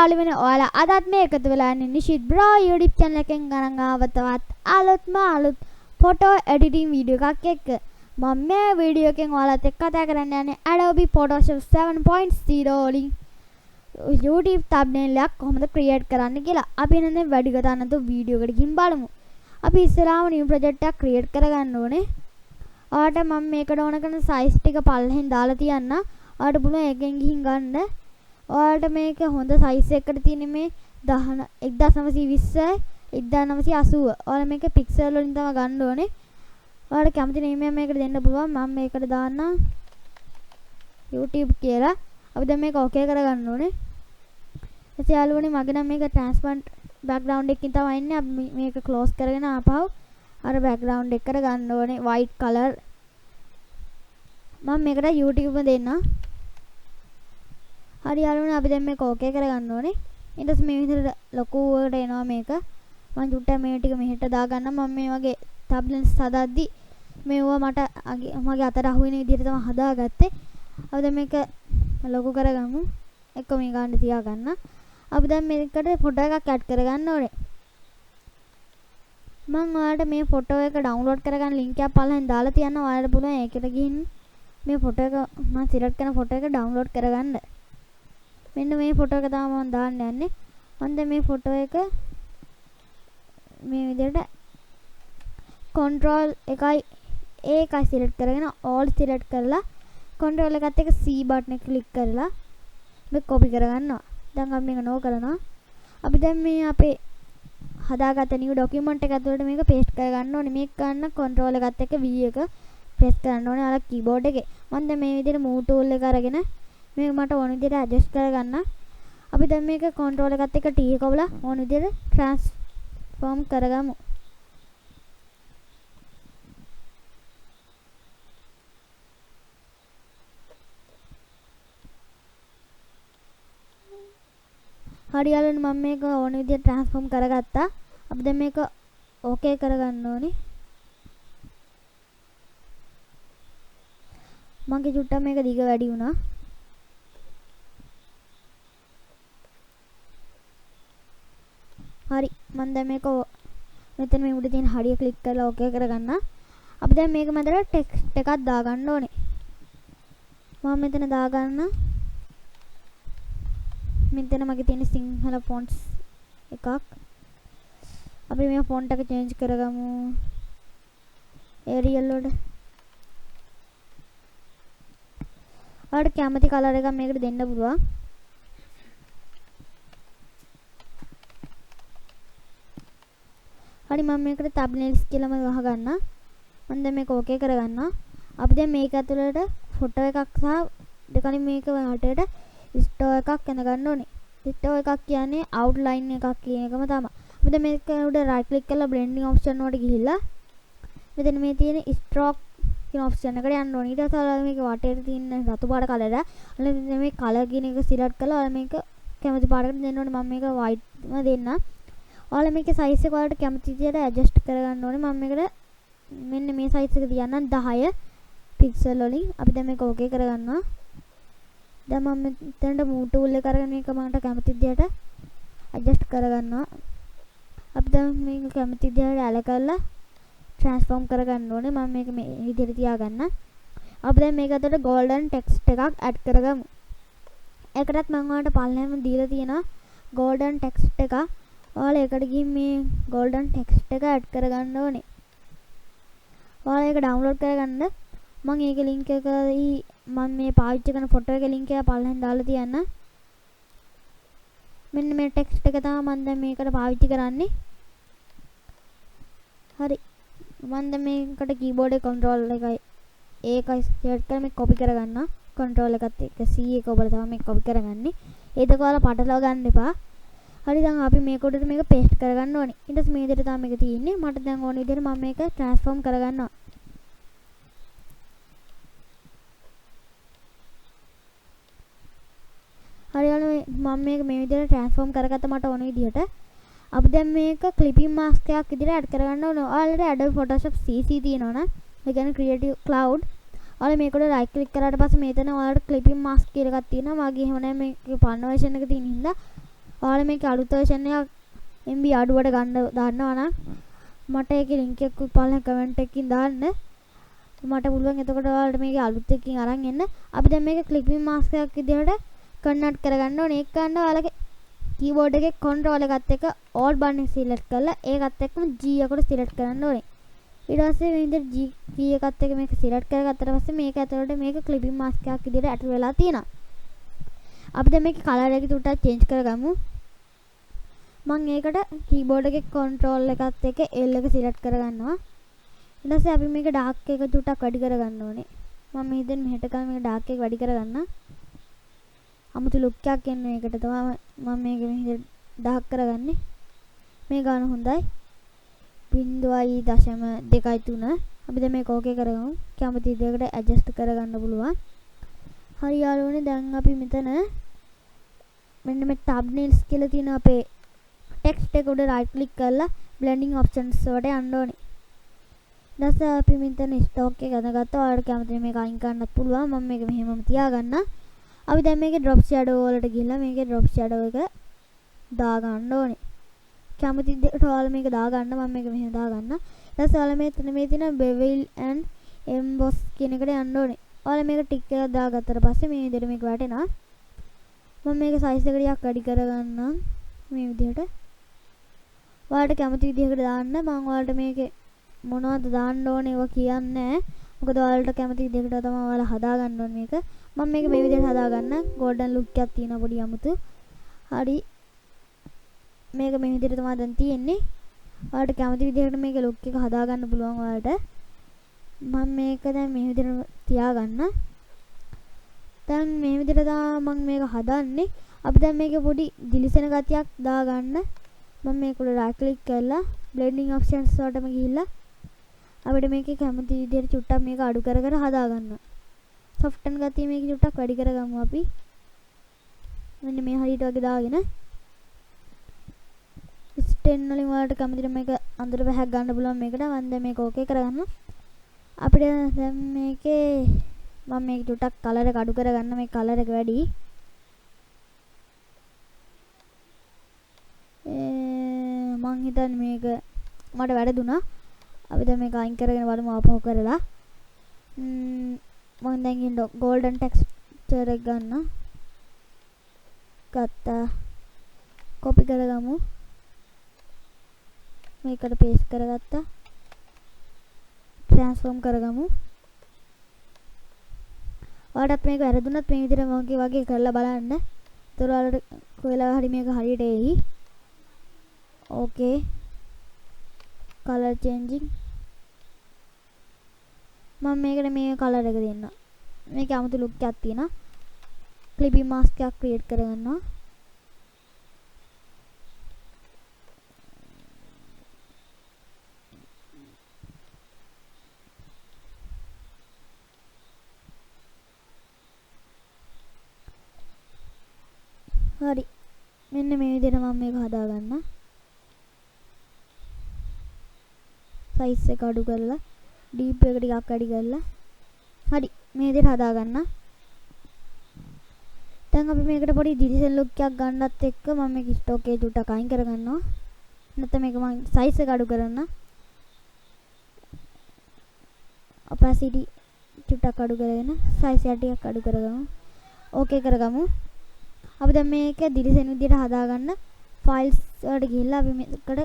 යාළුවනේ ඔයාලා අදත් මේ එකතු වෙලා ඉන්නේ නිෂිත් බ්‍රෝ YouTube channel එකෙන් ගණන් ආවතවත් අලුත් ෆොටෝ එඩිටින් වීඩියෝ එකක් එක්ක මම මේ වීඩියෝ එකෙන් ඔයාලත් එක්ක කතා කරන්න යන්නේ Adobe Photoshop 7.0 වලින් YouTube thumbnail එකක් කොහොමද ක්‍රියේට් කරන්න කියලා. අපි එන්නේ වැඩි කතා නැතුව වීඩියෝ එකට ගිහින් බලමු. අපි ඉස්සරහම new project එකක් ක්‍රියේට් කරගන්න ඕනේ. ඔයාලට මම මේකට ඕන කරන size ටික පල්ලෙන් දාලා තියන්න. ඔයාලට පුළුවන් එකෙන් ගිහින් ගන්න. ඔයාලට මේක හොඳ size එකකට තියෙන මේ 1920 1980. ඔයාලා මේක pixel වලින් තමයි ගන්න ඕනේ. ඔයාලට කැමති නේම මේකට දෙන්න පුළුවන්. මම මේකට දාන්න YouTube කියලා. අපි දැන් මේක okay කරගන්න ඕනේ. එතකොට යාළුවනේ මගේ නම් මේක transparent background එකකින් තමයි ඉන්නේ. අපි මේක close කරගෙන ආපහු අර background එක කරගන්න ඕනේ white color. මම මේකට YouTube දෙන්න. හරි යාළුවනේ අපි දැන් මේක okay කරගන්න ඕනේ. ඊට පස්සේ මේ විදිහට ලොකුවට එනවා මේක. මම චුට්ටක් මේ ටික මෙහෙට දාගන්න. මම මේ වගේ thumbnails හදද්දි මේවා මට මගේ අතට අහු වෙන විදිහට තමයි හදාගත්තේ. අපි දැන් මේක ලොකු කරගමු. එක්ක මේ ගන්න තියාගන්න. අපි දැන් මේකට ෆොටෝ එකක් ඇඩ් කරගන්න ඕනේ. මම ඔයාලට මේ ෆොටෝ එක ඩවුන්ලෝඩ් කරගන්න ලින්ක් එක පල්ලෙන් දාලා තියන්න. ඔයාලට පුළුවන් ඒකට ගිහින් මේ ෆොටෝ එක මම සිලෙක්ට් කරන ෆොටෝ එක ඩවුන්ලෝඩ් කරගන්න. මෙන්න මේ ෆොටෝ එක තමයි මම දාන්න යන්නේ. මම දැන් මේ ෆොටෝ එක මේ විදිහට control එකයි සිලෙක්ට් කරගෙන all සිලෙක්ට් කරලා control එකත් එක්ක C බටන් එක ක්ලික් කරලා මේක copy කරගන්නවා. දැන් අපි මේක නෝ කරනවා. අපි දැන් මේ අපේ හදාගත්ත new document එක ඇතුළට මේක paste කරගන්න ඕනේ. මේක ගන්න control එකත් එක්ක V එක press කරන්න ඕනේ අර keyboard එකේ. මම දැන් මේ විදිහට move tool එක අරගෙන මේක මට ඕන විදිහට adjust කරගන්න. අපි දැන් මේක control එකත් එක්ක T එක ඔබලා ඕන විදිහට transform කරගමු. හරි යාළුවනේ මම මේක ඕන විදිහට transform කරගත්තා. අපි දැන් මේක okay කරගන්න ඕනේ. මගේ චුට්ටක් මේක දිග වැඩි වුණා. හරි මම දැන් මේක මෙතන මේ උඩ තියෙන හරිය ක්ලික් කරලා okay කරගන්න. අපි දැන් මේක මැදට ටෙක්ස්ට් එකක් දාගන්න ඕනේ. මම මෙතන දාගන්න. මෙතන මගේ තියෙන සිංහල ෆොන්ට්ස් එකක්. අපි මේ ෆොන්ට් එක චේන්ජ් කරගමු. Arial වලට. ඔයාලට කැමති කලර් එකක් මේකට දෙන්න පුළුවන්. හරි මම මේකට thumbnails කියලාම ගහගන්න. මම දැන් මේක okay කරගන්න. අපි දැන් මේක ඇතුළට ෆොටෝ එකක් සහ දෙකලින් මේක වටේට ස්ටෝ එකක් එන ගන්න ඕනේ. ස්ටෝ එකක් කියන්නේ outline එකක් කියන එකම තමයි. අපි දැන් මේක උඩ right click කරලා blending option වලට ගිහිල්ලා මෙතන මේ තියෙන stroke කියන option එකට යන්න ඕනේ. ඊට පස්සේ ඔයාලා මේක වටේට තියෙන රතු පාට කලර අන්න මේ color කියන එක select කරලා ඔයාලා මේක කැමති පාටකට දෙන්න ඕනේ. මම මේක white ම දෙන්න. ඔයාලා මේකේ size එක ඔයාලට කැමති විදිහට adjust කරගන්න ඕනේ. මම මේකට මෙන්න මේ size එක තියන්නම් 10 pixel වලින්. අපි දැන් මේක okay කරගන්නවා. දැන් මම මෙතනට move tool එක අරගෙන මේක මට කැමති විදිහට adjust කරගන්නවා. අපි දැන් මේක කැමති විදිහට ඇල කරලා transform කරගන්න ඕනේ. මම මේක මේ විදිහට තියාගන්න. අපි දැන් මේක අතට golden text එකක් add කරගමු. ඒකටත් මම ඔයාලට පල්ලෙහාම දීලා තියෙනවා golden text එක. ඔයාලා ඒකට ගිහින් මේ golden text එක add කරගන්න ඕනේ. ඔයාලා ඒක download කරගන්න. මම ඒක link එක මම මේ පාවිච්චි කරන ෆොටෝ එකේ link එක පල්ලෙන් දාලා තියන්න. මෙන්න මේ ටෙක්ස්ට් එක තමයි මම දැන් මේකට පාවිච්චි කරන්නේ. හරි. මම දැන් මේකට keyboard එක control එකයි ඒකයි select කරලා මේක copy කරගන්න. control එකත් එක්ක C එක ඔබලා තමයි මේක copy කරගන්නේ. ඒක ඔයාලා පටලවා ගන්න එපා. හරි දැන් අපි මේක උඩට මේක paste කරගන්න ඕනේ. ඊට පස්සේ මේ විදිහට තමයි මේක තියෙන්නේ. මට දැන් ඕන විදිහට මම මේක transform කරගන්නවා. හරියට මම මේක මේ විදිහට transform කරගත්ත මට ඕන විදිහට. අපි දැන් මේක clipping mask එකක් විදිහට add කරගන්න ඕන. ඔයාලට Adobe Photoshop CC තියෙනවනේ. ඒ කියන්නේ Creative Cloud. ඔයාලා මේකට right click කරාට පස්සේ මෙතන ඔයාලට clipping mask කියලා එකක් තියෙනවා. මගේ එහෙම නැහැ මේකේ පරණ version එක තියෙන හින්දා ඔයාලා මේකේ අලුත් version එක MB අඩුවට ගන්න දාන්නවා නම් මට ඒකේ link එක පල්ලෙහා comment එකකින් දාන්න. මට පුළුවන් එතකොට ඔයාලට මේකේ අලුත් එකකින් අරන් එන්න. අපි දැන් මේක clipping mask එකක් විදිහට convert කරගන්න ඕනේ. ඒක ගන්න ඔයාලගේ keyboard එකේ control එකත් එක්ක all button එක select කරලා ඒකත් එක්කම G එකට select කරන්න ඕනේ. ඊට පස්සේ මේ විදිහට G key එකත් එක්ක මේක select කරගත්තට පස්සේ මේක ඇතුළට මේක clipping mask එකක් විදිහට ඇට් වෙලා තියෙනවා. අපි දැන් මේකේ color එක තුට්ටක් change කරගමු. මම ඒකට keyboard එකේ control එකත් එක්ක L එක select කරගන්නවා. ඊට පස්සේ අපි මේක dark එක තුට්ටක් වැඩි කරගන්න ඕනේ. මම මේ දැන් මෙහෙට ගාන මේක dark එක වැඩි කරගන්නම්. අමුතු look එකක් එන්න මේකට තමයි මම මේක මෙහෙට dark කරගන්නේ. මේ ගාන හොඳයි. 0.2.3 අපි දැන් මේක ඕකේ කරගමු. කැමති විදිහකට adjust කරගන්න පුළුවන්. හරි යාළුවනේ දැන් අපි මෙතන මෙන්න මේ thumbnails කියලා තියෙන අපේ text එක උඩ right click කරලා blending options වලට යන්න ඕනේ. ඊට පස්සේ අපි මෙතන stock එක ගන්නගත්තා. ඔයාලට කැමති මේක අයින් කරන්නත් පුළුවන්. මම මේක මෙහෙමම තියාගන්න. අපි දැන් මේකේ drop shadow වලට ගිහලා මේකේ drop shadow එක දා ගන්න ඕනේ. කැමති විදිහට ඔයාලා මේක දා ගන්න. මම මේක මෙහෙම දා ගන්න. ඊට පස්සේ ඔයාලා මේ තියෙන bevel and emboss කියන එකට යන්න ඕනේ. ඔයාලා මේක ටික් එකක් දාගත්තට පස්සේ මේ විදිහට මේක වැටෙනවා. මම මේක size එක ටිකක් වැඩි කරගන්නම් මේ විදිහට. ඔයාලට කැමති විදිහකට දාන්න. මම ඔයාලට මේකේ මොනවද දාන්න ඕනේ ඒවා කියන්නේ නැහැ. මොකද ඔයාලට කැමති විදිහකට තමයි ඔයාලා හදාගන්න ඕනේ මේක. මම මේක මේ විදිහට හදාගන්න. golden look එකක් තියෙන පොඩි අමුතු. හරි. මේක මේ විදිහට තමයි දැන් තියෙන්නේ. ඔයාලට කැමති විදිහකට මේක look එක හදාගන්න පුළුවන් ඔයාලට. මම මේක දැන් මේ විදිහට තියාගන්න. දැන් මේ විදිහට මම මේක හදන්නේ. අපි දැන් මේකේ පොඩි දිලිසෙන ගතියක් දාගන්න. මම මේක උඩ right click කරලා blending options වලටම ගිහිල්ලා අපිට මේකේ කැමති විදිහට චුට්ටක් මේක අඩු කර කර හදාගන්න. soften ගතිය මේක චුට්ටක් වැඩි කරගමු අපි. මෙන්න මේ හරියට වගේ දාගෙන stain වලින් වලට කැමතිද මේක අඳුර පැහැක් ගන්න පුළුවන් මේකට. මම දැන් මේක ඕකේ කරගන්න. අපිට දැන් මේකේ මම මේක චුට්ටක් color එක අඩු කරගන්න. මේ color එක වැඩි. මං හිතන්නේ මේක මට වැරදුනා. අපි දැන් මේක අයින් කරගෙන බලමු ආපහු කරලා. මම දැන් ඉන්න golden texture එක ගන්න. ගත්තා. copy කරගමු. මේකට paste කරගත්තා. transform කරගමු. ඔයාලට මේක වැරදුනත් මේ විදිහට වගේ කරලා බලන්න. ඒතර ඔයාලට කොහෙලා හරි මේක හරියට එයි. okay color changing මම මේකට මේ color එක දෙන්න. මේක 아무තු look එකක් තියෙනවා. clipping mask එකක් create කරගන්නවා. හරි මෙන්න මේ විදිහට මම මේක හදාගන්න. size එක අඩු කරලා deep එක ටිකක් වැඩි කරලා හරි මේ විදිහට හදාගන්න. දැන් අපි මේකට පොඩි දිලිසෙන look එකක් ගන්නත් එක්ක මම මේක stock එකේ චුට්ටක් අයින් කරගන්නවා. නැත්නම් මේක මම size එක අඩු කරන්න. opacity චුට්ටක් අඩු කරගෙන size එක ටිකක් අඩු කරගමු. okay කරගමු. අපි දැන් මේක දිලිසෙන විදිහට හදාගන්න. files වලට ගිහිල්ලා අපි මේකට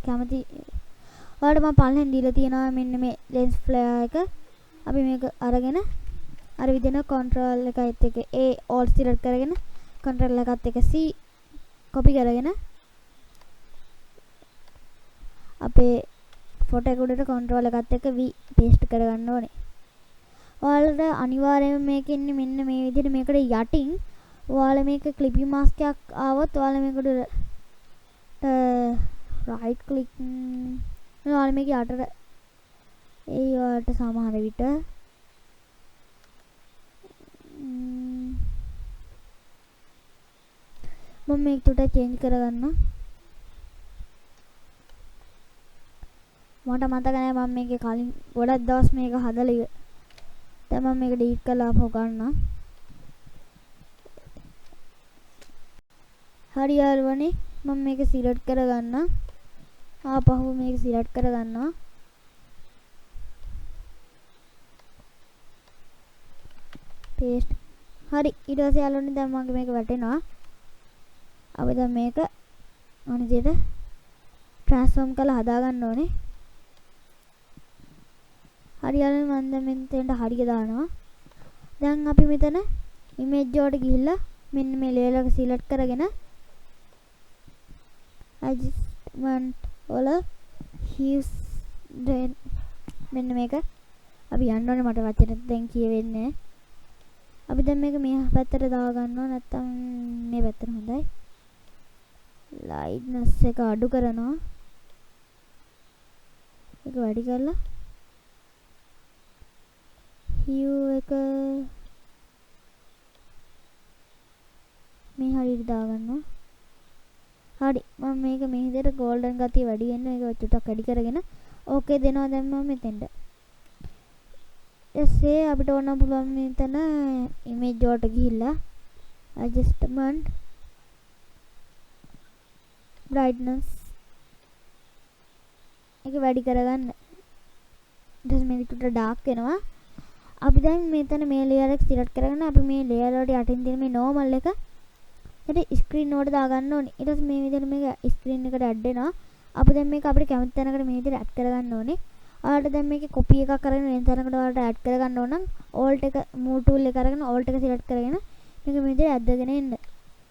කැමති ඔයාලට මම පල්ලෙන් දීලා තියෙනවා මෙන්න මේ lens flare එක. අපි මේක අරගෙන අර විදිහට control එකත් එක්ක A all select කරගෙන control එකත් එක්ක C copy කරගෙන අපේ photo එක උඩට control එකත් එක්ක V paste කරගන්න ඕනේ. ඔයාලට අනිවාර්යයෙන්ම මේකේ ඉන්නේ මෙන්න මේ විදිහට මේකට යටින් ඔයාලා මේක clipping mask එකක් ආවොත් ඔයාලා මේකට right click ඔයාලා මේක යටට ඒ ඔයාලට සමහර විට මම මේක උඩ change කරගන්න. මට මතක නැහැ මම මේකේ කලින් ගොඩක් දවස් මේක හදලා ඉවර. දැන් මම මේක delete කරලා ආපහු ගන්නම්. හරි යාළුවනේ මම මේක සිලෙක්ට් කරගන්න. ආපහු මේක සිලෙක්ට් කරගන්නවා. paste. හරි ඊට පස්සේ යාළුවනේ දැන් මගේ මේක වැටෙනවා. අපි දැන් මේක අනිත් විදිහට ට්‍රාන්ස්ෆෝම් කරලා හදා ගන්න ඕනේ. හරි යාළුවනේ මම දැන් මෙතෙන්ට හරිය දානවා. දැන් අපි මෙතන ඉමේජ් වලට ගිහිල්ලා මෙන්න මේ ලේයර් එක සිලෙක්ට් කරගෙන adjustment වල hues මෙන්න මේක අපි යන්න ඕනේ මට වචන දැන් කියවෙන්නේ. අපි දැන් මේක මේ පැත්තට දා ගන්නවා නැත්නම් මේ පැත්තට හොඳයි. lightness එක අඩු කරනවා. ඒක වැඩි කරලා hue එක මේ හරියට දා ගන්නවා. හරි මම මේක මේ විදිහට golden ගතිය වැඩි වෙන්න මේක චුට්ටක් වැඩි කරගෙන ඕකේ දෙනවා දැන් මම මෙතෙන්ට. එසේ අපිට ඕන පුළුවන් මෙතන image වලට ගිහිල්ලා adjustment brightness එක වැඩි කරගන්න. ඊට පස්සේ මේක චුට්ට dark වෙනවා. අපි දැන් මෙතන මේ layer එක select කරගෙන අපි මේ layer වලට යටින් තියෙන මේ normal එක ඊට ස්ක්‍රීන් වලට දා ගන්න ඕනේ. ඊට පස්සේ මේ විදිහට මේක ස්ක්‍රීන් එකට ඇඩ් වෙනවා. අපි දැන් මේක අපිට කැමති තැනකට මේ විදිහට ඇඩ් කරගන්න ඕනේ. ඔයාලට දැන් මේකේ කොපි එකක් කරගෙන වෙන තැනකට ඔයාලට ඇඩ් කරගන්න ඕන නම් alt එක move tool එක අරගෙන alt එක select කරගෙන මේක මේ විදිහට ඇද්දගෙන එන්න.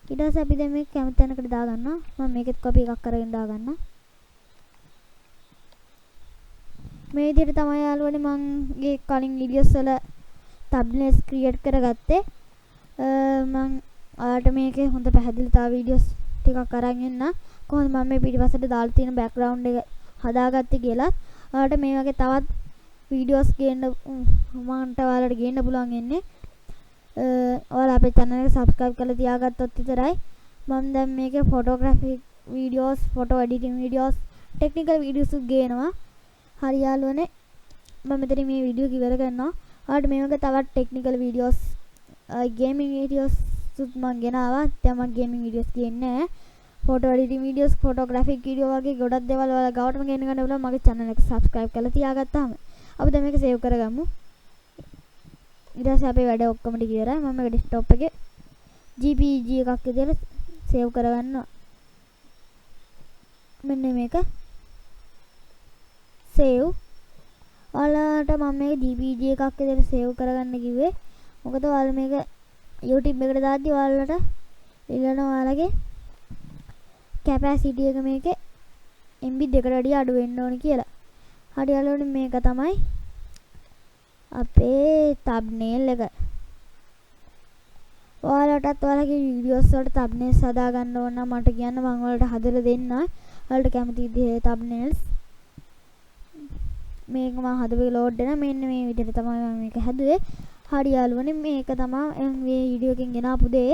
ඊට පස්සේ අපි දැන් මේක කැමති තැනකට දා ගන්නවා. මම මේකෙත් කොපි එකක් කරගෙන දා ගන්නවා. මේ විදිහට තමයි යාළුවනේ මගේ කලින් වීඩියෝස් වල thumbnails create කරගත්තේ. මම ඔයාලට මේකේ හොඳ පැහැදිලි තව වීඩියෝස් ටිකක් අරන් එන්න. කොහොමද මම මේ පිටිපස්සට දාලා තියෙන බෑග්ග්‍රවුන්ඩ් එක හදාගත්තේ කියලා. ඔයාලට මේ වගේ තවත් වීඩියෝස් ගේන්න මන්ට ඔයාලට ගේන්න පුළුවන් ඉන්නේ. ඔයාලා අපේ channel එක subscribe කරලා තියාගත්තොත් විතරයි. මම දැන් මේකේ photography videos, photo editing videos, technical videos ගේනවා. හරි යාළුවනේ මම මෙතන මේ වීඩියෝ ඉවර කරනවා. ඔයාලට මේ වගේ තවත් technical videos, gaming videos මම ගෙනාවා. දැන් මම gaming videos ගේන්නේ නැහැ. photo editing videos, photographic video වගේ ගොඩක් දේවල් ඔයාලා ගාවටම ගෙන ගන්න පුළුවන් මගේ channel එක subscribe කරලා තියාගත්තාම. අපි දැන් මේක save කරගමු. ඊට පස්සේ අපේ වැඩ ඔක්කොම ටික ඉවරයි. මම මේක desktop එකේ JPG එකක් විදිහට save කරගන්නවා. මෙන්න මේක save. ඔයාලට මම මේක JPG එකක් විදිහට save කරගන්න කිව්වේ. මොකද ඔයාලා මේක YouTube එකට දාද්දි ඔයාලට ඉල්ලන ඔයාලගේ capacity එක මේකේ MB 2කට වැඩිය අඩු වෙන්න ඕනේ කියලා. හරි යාළුවනේ මේක තමයි අපේ thumbnail එක. ඔයාලටත් ඔයාලගේ videos වලට thumbnails හදා ගන්න ඕන නම් මට කියන්න මම ඔයාලට හදලා දෙන්න. ඔයාලට කැමති විදිහේ thumbnails මේක මම හදපු load එක මෙන්න මේ විදිහට තමයි මම මේක හැදුවේ. හරි යාළුවනේ මේක තමයි මේ වීඩියෝ එකෙන් ගෙනාපු දේ.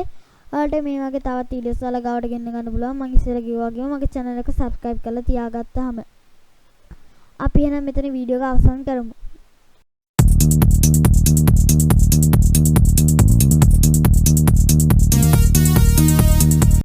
ඔයාලට මේ වගේ තවත් වීඩියෝස් වල ගාවට ගෙන්න ගන්න පුළුවන්. මම ඉස්සෙල්ලා කිව්වා වගේම මගේ channel එක subscribe කරලා තියාගත්තාම. අපි එහෙනම් මෙතන වීඩියෝ එක අවසන් කරමු.